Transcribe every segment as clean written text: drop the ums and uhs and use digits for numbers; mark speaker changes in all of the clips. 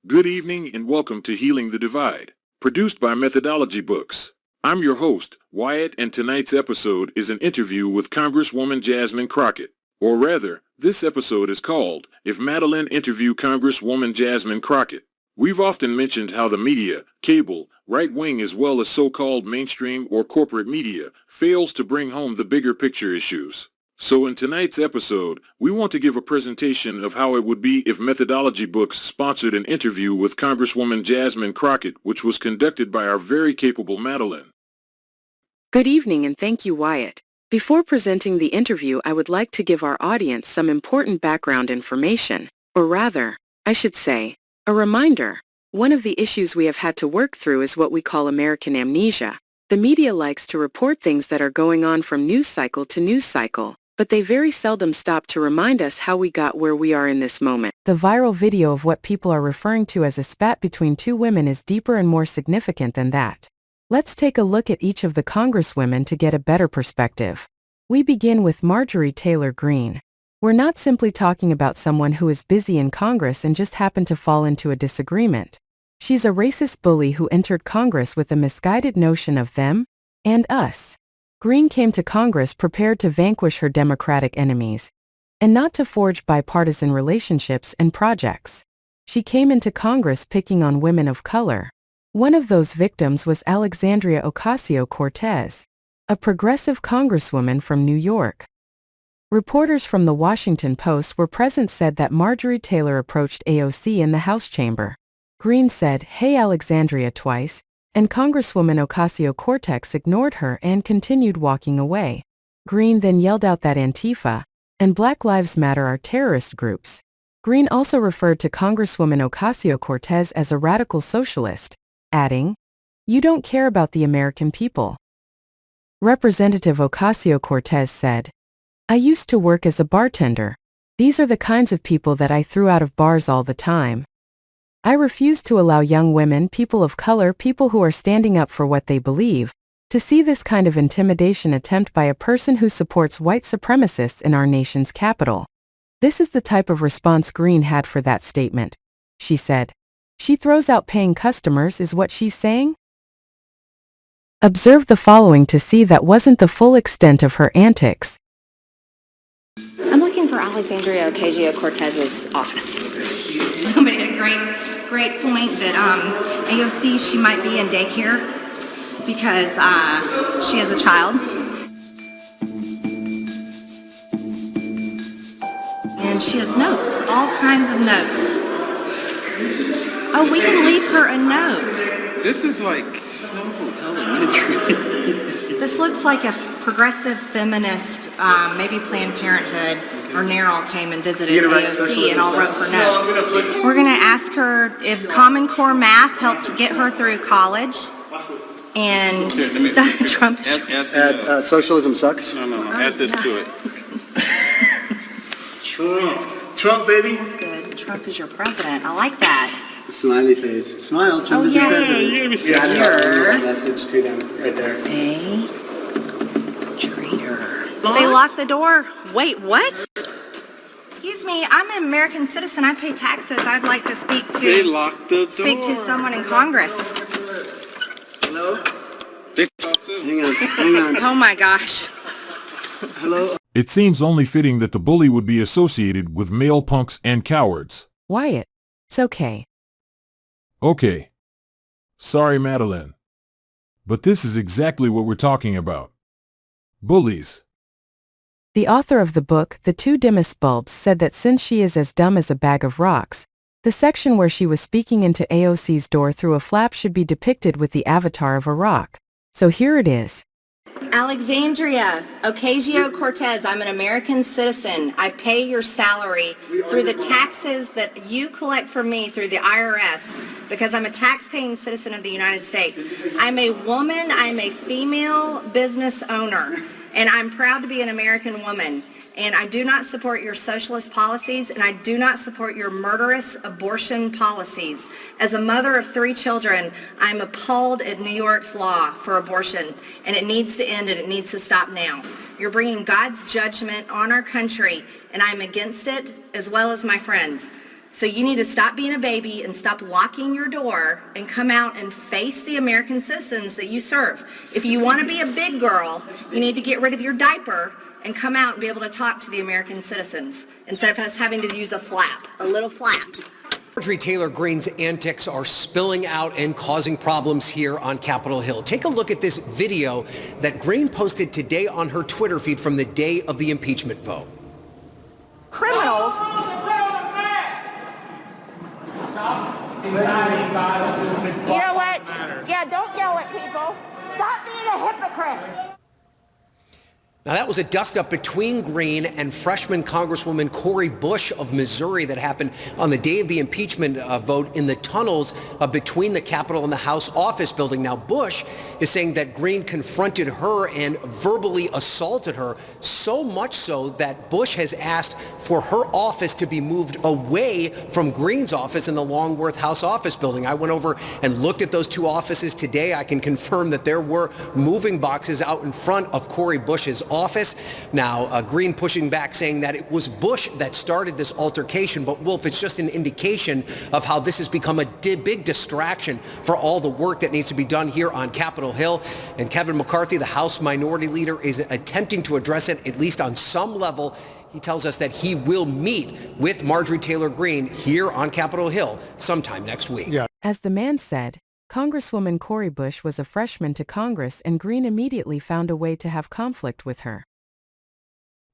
Speaker 1: Good evening and welcome to Healing the Divide, produced by Methodology Books. I'm your host, Wyatt, and tonight's episode is an interview with Congresswoman Jasmine Crockett. Or rather, this episode is called, If Madeline Interviewed Congresswoman Jasmine Crockett. We've often mentioned how the media, cable, right-wing as well as so-called mainstream or corporate media, fails to bring home the bigger picture issues. So in tonight's episode, we want to give a presentation of how it would be if Methodology Books sponsored an interview with Congresswoman Jasmine Crockett, which was conducted by our very capable Madeline.
Speaker 2: Good evening and thank you, Wyatt. Before presenting the interview, I would like to give our audience some important background information, or rather, I should say, a reminder. One of the issues we have had to work through is what we call American amnesia. The media likes to report things that are going on from news cycle to news cycle, but they very seldom stop to remind us how we got where we are in this moment. The viral video of what people are referring to as a spat between two women is deeper and more significant than that. Let's take a look at each of the congresswomen to get a better perspective. We begin with Marjorie Taylor Greene. We're not simply talking about someone who is busy in Congress and just happened to fall into a disagreement. She's a racist bully who entered Congress with a misguided notion of them and us. Greene came to Congress prepared to vanquish her Democratic enemies, and not to forge bipartisan relationships and projects. She came into Congress picking on women of color. One of those victims was Alexandria Ocasio-Cortez, a progressive congresswoman from New York. Reporters from the Washington Post were present said that Marjorie Taylor approached AOC in the House chamber. Greene said, "Hey Alexandria," twice, and Congresswoman Ocasio-Cortez ignored her and continued walking away. Greene then yelled out that Antifa and Black Lives Matter are terrorist groups. Greene also referred to Congresswoman Ocasio-Cortez as a radical socialist, adding, "You don't care about the American people." Representative Ocasio-Cortez said, "I used to work as a bartender. These are the kinds of people that I threw out of bars all the time. I refuse to allow young women, people of color, people who are standing up for what they believe, to see this kind of intimidation attempt by a person who supports white supremacists in our nation's capital." This is the type of response Greene had for that statement. She said, "She throws out paying customers is what she's saying?" Observe the following to see that wasn't the full extent of her antics.
Speaker 3: I'm looking for Alexandria Ocasio-Cortez's office. Somebody had a great point that AOC, she might be in daycare because she has a child. And she has notes, all kinds of notes. Oh, we can leave her a note.
Speaker 4: This is like so elementary.
Speaker 3: This looks like a progressive feminist, maybe Planned Parenthood or NARAL came and visited AOC and all wrote her notes. We're going to ask her if Common Core math helped get her through college. And Trump.
Speaker 5: Add socialism sucks.
Speaker 4: No. Add this to it.
Speaker 5: Trump, baby.
Speaker 3: That's good. Trump is your president. I like that.
Speaker 5: Smiley face. Smile. Trump is your president. Yeah, I know. Message to them right there.
Speaker 3: A traitor. They locked the door. Wait, what? Excuse me, I'm an American citizen. I pay taxes. I'd like to speak to.
Speaker 4: They locked the door.
Speaker 3: Speak to someone in Congress.
Speaker 5: Hello?
Speaker 4: They talk too.
Speaker 5: Hang on.
Speaker 3: Oh my gosh.
Speaker 5: Hello?
Speaker 1: It seems only fitting that the bully would be associated with male punks and cowards.
Speaker 2: Wyatt, it's okay.
Speaker 1: Okay. Sorry, Madeline. But this is exactly what we're talking about. Bullies.
Speaker 2: The author of the book, The Two Dimmest Bulbs, said that since she is as dumb as a bag of rocks, the section where she was speaking into AOC's door through a flap should be depicted with the avatar of a rock. So here it is.
Speaker 3: Alexandria Ocasio-Cortez, I'm an American citizen. I pay your salary through the taxes that you collect from me through the IRS because I'm a tax-paying citizen of the United States. I'm a woman, I'm a female business owner, and I'm proud to be an American woman. And I do not support your socialist policies, and I do not support your murderous abortion policies. As a mother of 3 children, I'm appalled at New York's law for abortion, and it needs to end, and it needs to stop now. You're bringing God's judgment on our country, and I'm against it, as well as my friends. So you need to stop being a baby and stop locking your door and come out and face the American citizens that you serve. If you want to be a big girl, you need to get rid of your diaper and come out and be able to talk to the American citizens instead of us having to use a little flap.
Speaker 6: Marjorie Taylor Greene's antics are spilling out and causing problems here on Capitol Hill. Take a look at this video that Greene posted today on her Twitter feed from the day of the impeachment vote.
Speaker 7: Criminals. You know what? Yeah, don't yell at people. Stop being a hypocrite.
Speaker 6: Now, that was a dust-up between Greene and freshman Congresswoman Cori Bush of Missouri that happened on the day of the impeachment vote in the tunnels between the Capitol and the House office building. Now, Bush is saying that Greene confronted her and verbally assaulted her, so much so that Bush has asked for her office to be moved away from Greene's office in the Longworth House office building. I went over and looked at those two offices today. I can confirm that there were moving boxes out in front of Cori Bush's office. Now, Greene pushing back, saying that it was Bush that started this altercation. But Wolf, it's just an indication of how this has become a big distraction for all the work that needs to be done here on Capitol Hill. And Kevin McCarthy, the House Minority Leader, is attempting to address it, at least on some level. He tells us that he will meet with Marjorie Taylor Greene here on Capitol Hill sometime next week.
Speaker 2: Yeah. As the man said, Congresswoman Cori Bush was a freshman to Congress, and Greene immediately found a way to have conflict with her.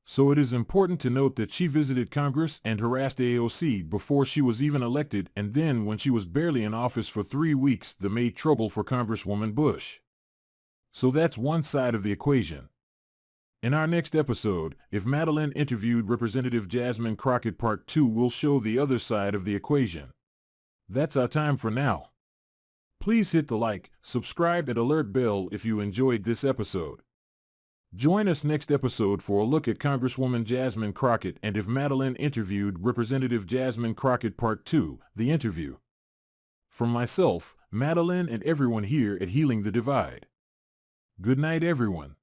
Speaker 1: So it is important to note that she visited Congress and harassed AOC before she was even elected, and then when she was barely in office for 3 weeks, they made trouble for Congresswoman Bush. So that's one side of the equation. In our next episode, if Madeline interviewed Representative Jasmine Crockett Part 2, we'll show the other side of the equation. That's our time for now. Please hit the like, subscribe, and alert bell if you enjoyed this episode. Join us next episode for a look at Congresswoman Jasmine Crockett and if Madeline interviewed Representative Jasmine Crockett Part 2, the interview. From myself, Madeline, and everyone here at Healing the Divide. Good night, everyone.